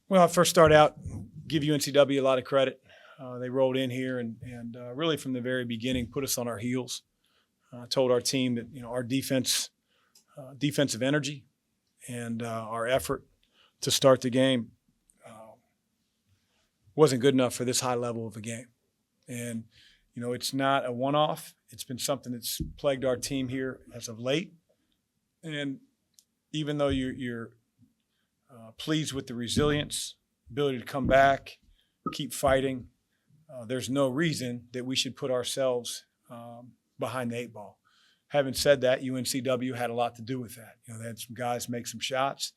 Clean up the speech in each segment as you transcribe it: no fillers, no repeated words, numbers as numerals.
Well, I first start out, give UNCW a lot of credit. They rolled in here and really from the very beginning put us on our heels. Told our team that our defensive energy and our effort to start the game wasn't good enough for this high level of a game. And it's not a one-off. It's been something that's plagued our team here as of late. And even though you're pleased with the resilience, ability to come back, keep fighting, there's no reason that we should put ourselves behind the eight ball. Having said that, UNCW had a lot to do with that. They had some guys make some shots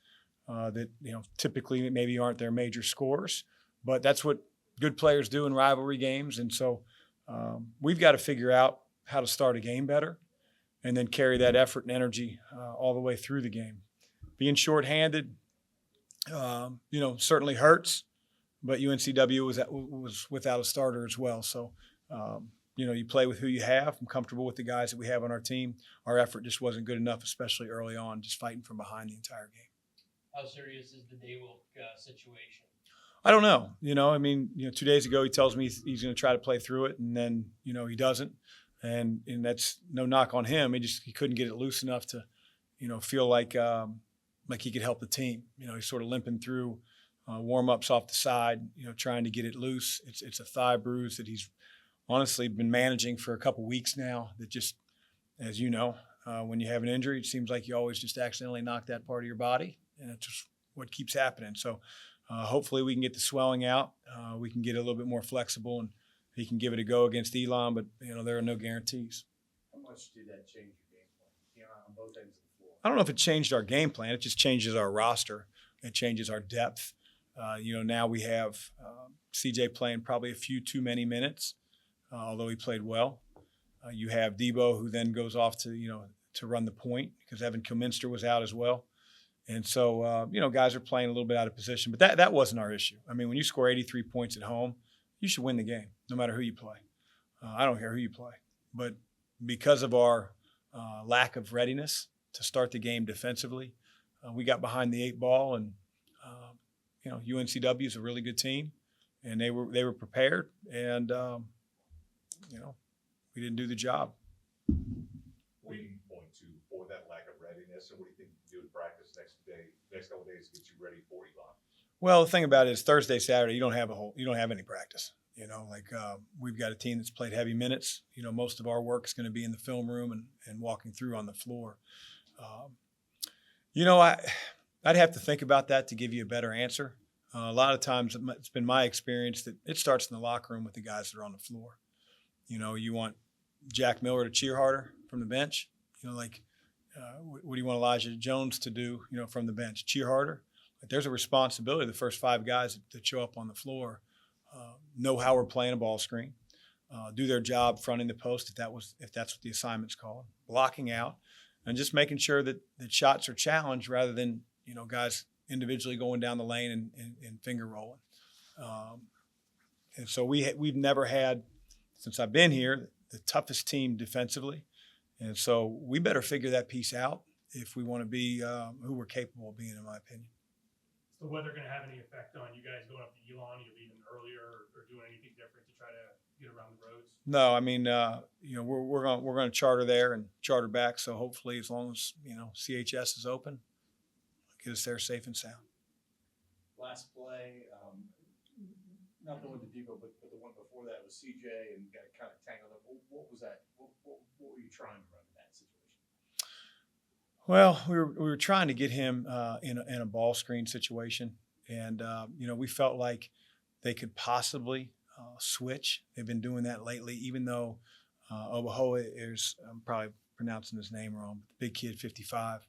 that typically maybe aren't their major scores, but that's what good players do in rivalry games. And so we've got to figure out how to start a game better and then carry that effort and energy all the way through the game. Being shorthanded, certainly hurts, but UNCW was without a starter as well. So, you play with who you have. I'm comfortable with the guys that we have on our team. Our effort just wasn't good enough, especially early on, just fighting from behind the entire game. How serious is the Daywilk situation? I don't know. 2 days ago he tells me he's going to try to play through it, and then he doesn't, and that's no knock on him. He couldn't get it loose enough to, feel like he could help the team. He's sort of limping through warm-ups off the side, trying to get it loose. It's a thigh bruise that he's honestly been managing for a couple weeks now. That just, as you know, when you have an injury, it seems like you always just accidentally knock that part of your body, and it's just what keeps happening. So hopefully we can get the swelling out. We can get a little bit more flexible, and he can give it a go against Elon, but, there are no guarantees. How much did that change your game plan, on both ends of the floor? I don't know if it changed our game plan. It just changes our roster. It changes our depth. Now we have CJ playing probably a few too many minutes, although he played well. You have Debo, who then goes off to run the point because Evan Kilminster was out as well. And so, guys are playing a little bit out of position. But that wasn't our issue. I mean, when you score 83 points at home, you should win the game, no matter who you play. I don't care who you play. But because of our lack of readiness to start the game defensively, we got behind the eight ball. And, UNCW is a really good team. And they were prepared. And, we didn't do the job. What do you point to for that lack of readiness, and what do you think you can do in practice next couple of days to get you ready for Elon? Well, the thing about it is Thursday, Saturday, you don't have any practice. We've got a team that's played heavy minutes. Most of our work is going to be in the film room and walking through on the floor. I'd have to think about that to give you a better answer. A lot of times it's been my experience that it starts in the locker room with the guys that are on the floor. You want Jack Miller to cheer harder from the bench. What do you want Elijah Jones to do, from the bench? Cheer harder? Like, there's a responsibility. The first five guys that show up on the floor know how we're playing a ball screen, do their job fronting the post if that's what the assignment's called, blocking out, and just making sure that shots are challenged rather than guys individually going down the lane and finger rolling. And so we've never had, since I've been here, the toughest team defensively. And so we better figure that piece out if we want to be who we're capable of being, in my opinion. Is the weather going to have any effect on you guys going up to Elon? You leaving earlier or doing anything different to try to get around the roads? No, I mean, we're going to charter there and charter back. So hopefully, as long as CHS is open, get us there safe and sound. Last play, not the one to Debo, but the one before that was CJ and got kind of tangled up. What was that? What were you trying to run in that situation? Well, we were trying to get him in a ball screen situation, and we felt like they could possibly switch. They've been doing that lately, even though Obahoa is, I'm probably pronouncing his name wrong, but the big kid, 55.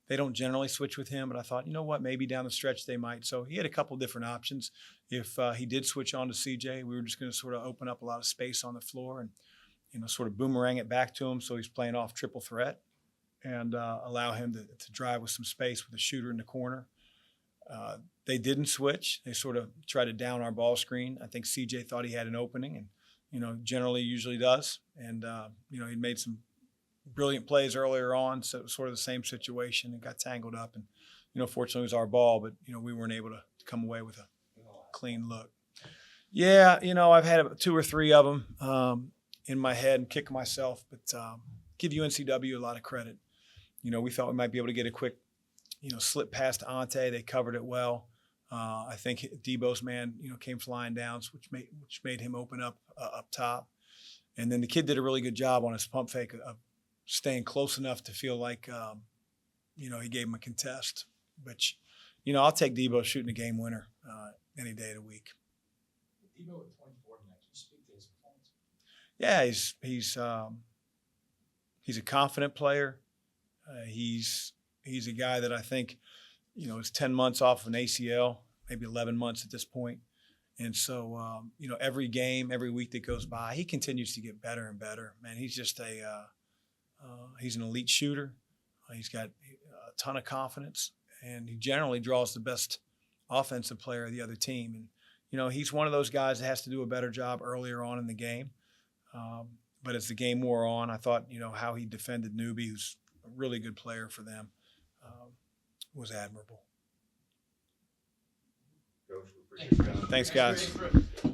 They don't generally switch with him, but I thought, maybe down the stretch they might. So he had a couple different options. If he did switch on to CJ, we were just going to sort of open up a lot of space on the floor and, sort of boomerang it back to him so he's playing off triple threat and allow him to drive with some space with a shooter in the corner. They didn't switch. They sort of tried to down our ball screen. I think CJ thought he had an opening and, generally usually does. And, he made some brilliant plays earlier on, so it was sort of the same situation and got tangled up. And, fortunately it was our ball, but we weren't able to come away with a clean look. Yeah, I've had 2 or 3 of them in my head and kick myself, but give UNCW a lot of credit. We thought we might be able to get a quick, slip past Ante. They covered it well. I think Debo's man, came flying down, which made him open up top. And then the kid did a really good job on his pump fake of staying close enough to feel like, he gave him a contest. But, I'll take Debo shooting a game winner any day of the week. Debo at 24 tonight, can you speak to his performance? Yeah, he's a confident player. He's a guy that I think, is 10 months off an ACL, maybe 11 months at this point. And so, every game, every week that goes by, he continues to get better and better. Man, he's just he's an elite shooter. He's got a ton of confidence, and he generally draws the best offensive player of the other team. And, he's one of those guys that has to do a better job earlier on in the game. But as the game wore on, I thought, how he defended Newby, who's a really good player for them, was admirable. Coach, we appreciate it. Thanks, guys. Great.